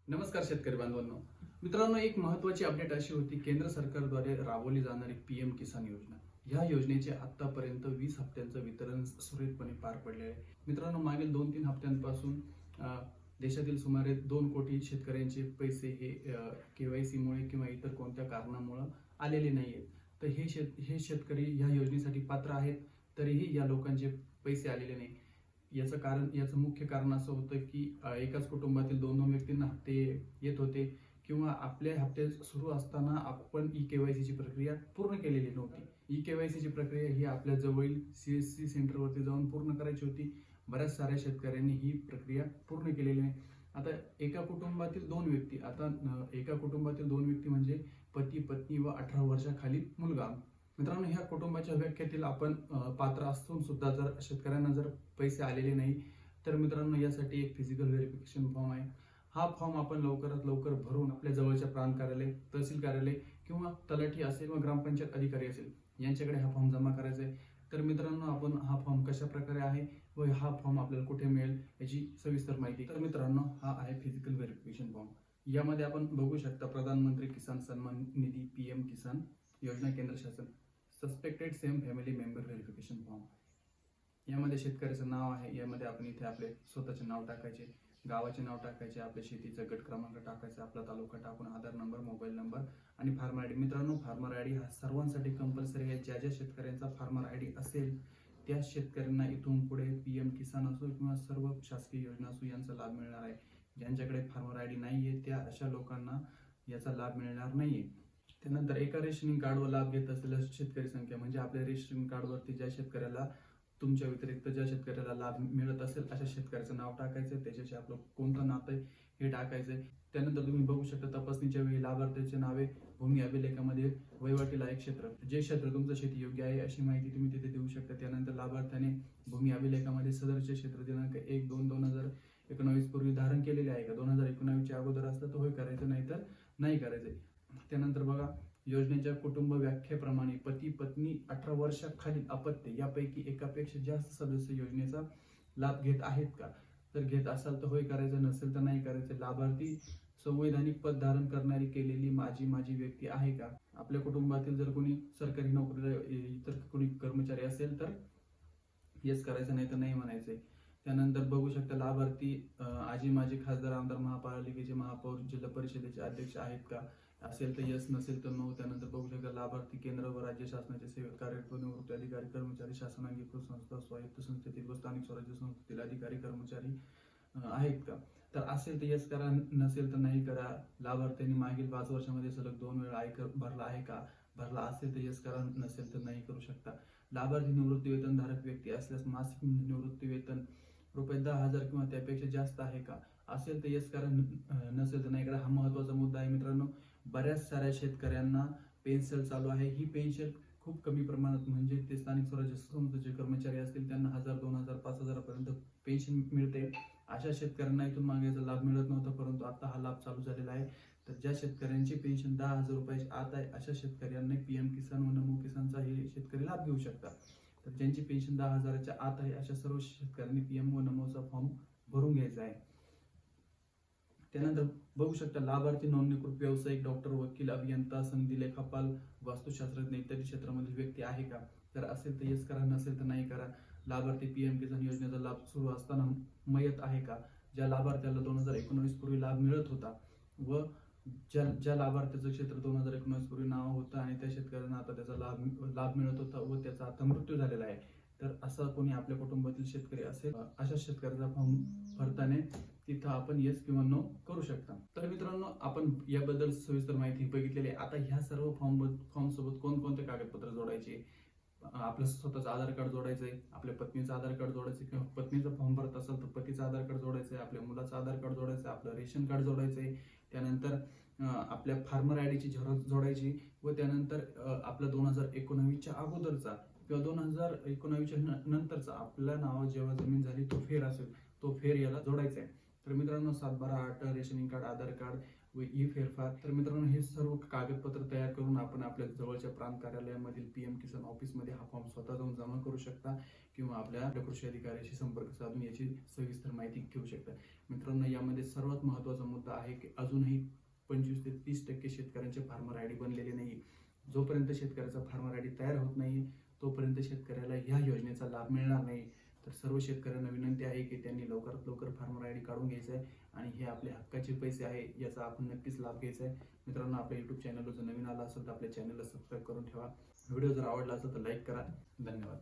नमस्कार शेतकरी बांधवांनो. मित्रांनो, एक महत्त्वाची अपडेट अशी होती, केंद्र सरकारद्वारे राबवली जाणारी पीएम किसान योजना. ह्या योजनेचे आतापर्यंत 20 हप्त्यांचं वितरण सुरळीतपणे पार पडले आहे. मित्रांनो, मागील 2-3 हप्त्यांपासून देशातील सुमारे 2 कोटी शेतकऱ्यांचे पैसे हे KYC मुळे किंवा इतर कोणत्या कारणामुळे आलेले नाही आहेत. तर हे शेतकरी ह्या योजनेसाठी पात्र आहेत, तरीही या लोकांचे पैसे आलेले नाही. याचं मुख्य कारण असं होतं की एकाच कुटुंबातील 2-2 व्यक्तींना हप्ते येत होते, किंवा आपले हप्ते सुरू असताना आपण KYC ची प्रक्रिया पूर्ण केलेली नव्हती. KYC ची प्रक्रिया ही आपल्या जवळील CSC सेंटरवरती जाऊन पूर्ण करायची होती. बऱ्याच साऱ्या शेतकऱ्यांनी ही प्रक्रिया पूर्ण केलेली नाही. आता एका कुटुंबातील 2 व्यक्ती म्हणजे पती पत्नी व 18 वर्षाखालील मुलगा. मित्रांनो, ह्या कुटुंबाच्या व्याख्येतील आपण पात्र असून सुद्धा जर शेतकऱ्यांना जर पैसे आलेले नाही, तर मित्रांनो यासाठी एक फिजिकल व्हेरिफिकेशन फॉर्म आहे. हा फॉर्म आपण लवकरात लवकर भरून आपल्या जवळच्या प्रांत कार्यालय, तहसील कार्यालय किंवा तलाठी असेल व ग्रामपंचायत अधिकारी असेल यांच्याकडे हा फॉर्म जमा करायचा आहे. तर मित्रांनो, आपण हा फॉर्म कशा प्रकारे आहे व हा फॉर्म आपल्याला कुठे मिळेल याची सविस्तर माहिती. तर मित्रांनो, हा आहे फिजिकल व्हेरिफिकेशन फॉर्म. यामध्ये आपण बघू शकता प्रधानमंत्री किसान सन्मान निधी PM किसान योजना, केंद्र शासन, suspected same family member verification form. यामध्ये शेतकऱ्याचं नाव आहे. यामध्ये आपण इथे आपले स्वतःचे नाव टाकायचे, गावाचे नाव टाकायचे, आपल्या शेतीचा गट क्रमांक टाकायचा, आपला तालुका टाकून आधार नंबर, मोबाईल नंबर आणि फार्मर आयडी. मित्रांनो, फार्मर आयडी हा सर्वांसाठी कंपल्सरी आहे. ज्या शेतकऱ्यांचा फार्मर आयडी असेल त्या शेतकऱ्यांना इथून पुढे PM किसान असो किंवा सर्व शासकीय योजना असो यांचा लाभ मिळणार आहे. ज्यांच्याकडे फार्मर आयडी नाहीये त्या अशा लोकांना याचा लाभ मिळणार नाहीये. त्यानंतर एका रेशनिंग कार्डवर लाभ घेत असलेल्या शेतकरी संख्या, म्हणजे आपल्या रेशनिंग कार्डवरती ज्या शेतकऱ्याला, तुमच्या व्यतिरिक्त ज्या शेतकऱ्याला लाभ मिळत असेल अशा शेतकऱ्याचं नाव टाकायचं, त्याच्याशी आपलं कोणतं नातं आहे हे टाकायचंय. त्यानंतर तुम्ही बघू शकता तपासणीच्या वेळी लाभार्थ्याचे नावे भूमी अभिलेखामध्ये वहिवाटीला एक क्षेत्र, जे क्षेत्र तुमचं शेती योग्य आहे अशी माहिती तुम्ही तिथे देऊ शकता. त्यानंतर लाभार्थ्याने भूमी अभिलेखामध्ये सदरचे क्षेत्र दिनांक 1-2-2019 पूर्वी धारण केलेले आहे का, 2019 च्या अगोदर असलं तर होय करायचं, नाही तर नाही करायचंय. त्यानंतर बघा, योजनेच्या कुटुंब व्याख्येप्रमाणे पती पत्नी 18 वर्षाखालील अपत्य यापैकी एकापेक्षा जास्त सदस्य योजनेचा लाभ घेत आहेत का. जर घेत असाल तर होय करायचं, नसेल तर नाही करायचं. लाभार्थी संवैधानिक पद धारण करणारी केलेली माझी व्यक्ती आहे का. आपल्या कुटुंबातील जर कोणी सरकारी नोकरीला इतर कोणी कर्मचारी असेल तर येस करायचं, नाही तर नाही म्हणायचंय. त्यानंतर बघू शकता लाभार्थी आजी माजी खासदार, आमदार, महापालिकेचे महापौर, जिल्हा परिषदेचे अध्यक्ष आहेत का. असेल तर यस, नसेल तर नो. त्यानंतर बघू शकता लाभार्थी केंद्र व राज्य शासनाचे सेवक, कार्यरत निवृत्त अधिकारी कर्मचारी, शासन अंगीकृत संस्था, स्वायत्त संस्थेतील व स्थानिक स्वराज्य संस्थेतील अधिकारी कर्मचारी आहेत का. तर असेल तर यस करा, नसेल तर नाही करा. लाभार्थ्यांनी मागील 5 वर्षामध्ये सलग 2 वेळा आयकर भरला आहे का. भरला असेल तर यस करा, नसेल तर नाही करू शकता. लाभार्थी निवृत्ती वेतन धारक व्यक्ती असल्यास मासिक निवृत्ती वेतन ₹10,000 किंवा त्यापेक्षा जास्त आहे का. असेल तर यस करा, नसेल तर नाही करा. हा महत्वाचा मुद्दा आहे मित्रांनो. बऱ्याच साऱ्या शेतकऱ्यांना पेन्शन चालू आहे. ही पेन्शन खूप कमी प्रमाणात, म्हणजे ते स्थानिक स्वराज्य संस्थेचे कर्मचारी असतील त्यांना 1,000, 2,000, 5,000 पर्यंत पेन्शन मिळते. अशा शेतकऱ्यांना इथून मागायचा लाभ मिळत नव्हता, परंतु आता हा लाभ चालू झालेला आहे. तर ज्या शेतकऱ्यांची पेन्शन 10,000 रुपयाची आत आहे अशा शेतकऱ्यांनी PM किसान व नमो किसानचा हे शेतकरी लाभ घेऊ शकतात. तर ज्यांची पेन्शन 10,000च्या आत आहे अशा सर्व शेतकऱ्यांनी PM व नमोचा फॉर्म भरून घ्यायचा आहे. त्यानंतर बघू शकता लाभार्थी नोंदणीकृत व्यावसायिक, डॉक्टर, वकील, अभियंता, संधी लेखापाल, वास्तुशास्त्रज्ञ इत्यादी क्षेत्रामधील व्यक्ती आहे का. तर असेल तर यस करा, नसेल तर नाही करा. लाभार्थी PM किसान योजनेचा लाभ सुरू असताना मयत आहे का. ज्या लाभार्थ्याला 2019 पूर्वी लाभ मिळत होता व ज्या लाभार्थ्याचं क्षेत्र 2019 पूर्वी नाव होतं आणि त्या शेतकऱ्यांना आता त्याचा लाभ मिळत होता व त्याचा आता मृत्यू झालेला आहे. तर असं कोणी आपल्या कुटुंबातील शेतकरी असेल अशा शेतकऱ्याचा फॉर्म भरताना तिथं आपण येस किंवा नो करू शकता. तर मित्रांनो, आपण याबद्दल सविस्तर माहिती बघितलेली आहे. आता ह्या सर्व फॉर्म सोबत कोणकोणते कागदपत्र जोडायचे. आपलं स्वतःचं आधार कार्ड जोडायचंय, आपल्या पत्नीचं आधार कार्ड जोडायचं, किंवा पत्नीचा फॉर्म भरत असेल तर पतीचं आधार कार्ड जोडायचंय, आपल्या मुलाचं आधार कार्ड जोडायचं, आपलं रेशन कार्ड जोडायचंय. त्यानंतर आपल्या फार्मर आयडीची झेरॉक्स जोडायची व त्यानंतर आपला 2019च्या अगोदरचा किंवा 2019च्या नंतरचा आपल्या नावावर जेव्हा जमीन झाली तो फेर असेल तो फेर याला जोडायचा आहे. तर मित्रांनो 7/12 8 रेशनिंग कार्ड, आधार कार्ड व ई फेरफार. तर मित्रांनो हे सर्व कागदपत्र तयार करून आपण आपल्या जवळच्या प्रांत कार्यालयामधील PM किसान ऑफिसमध्ये हा फॉर्म स्वतः जाऊन जमा करू शकता किंवा आपल्या कृषी अधिकाऱ्याशी संपर्क साधून याची सविस्तर माहिती घेऊ शकता. मित्रांनो यामध्ये सर्वात महत्त्वाचा मुद्दा आहे की अजूनही 25 ते 30% शेतकऱ्यांचे फार्मर आयडी बनलेले नाही. जोपर्यंत शेतकऱ्याचा फार्मर आयडी तयार होत नाही तोपर्यंत शेतकऱ्याला ह्या योजनेचा लाभ मिळणार नाही. तर सर्व शेतकऱ्यांना विनंती आहे की त्यांनी लवकरात लवकर फार्मर आयडी काढून घ्यायचं आहे आणि हे आपले हक्काचे पैसे आहे, याचा आपण नक्कीच लाभ घ्यायचा आहे. मित्रांनो आपल्या YouTube चॅनलवर जर नवीन आला असेल तर आपल्या चॅनलला सबस्क्राईब करून ठेवा. व्हिडिओ जर आवडला असेल तर लाईक करा. धन्यवाद.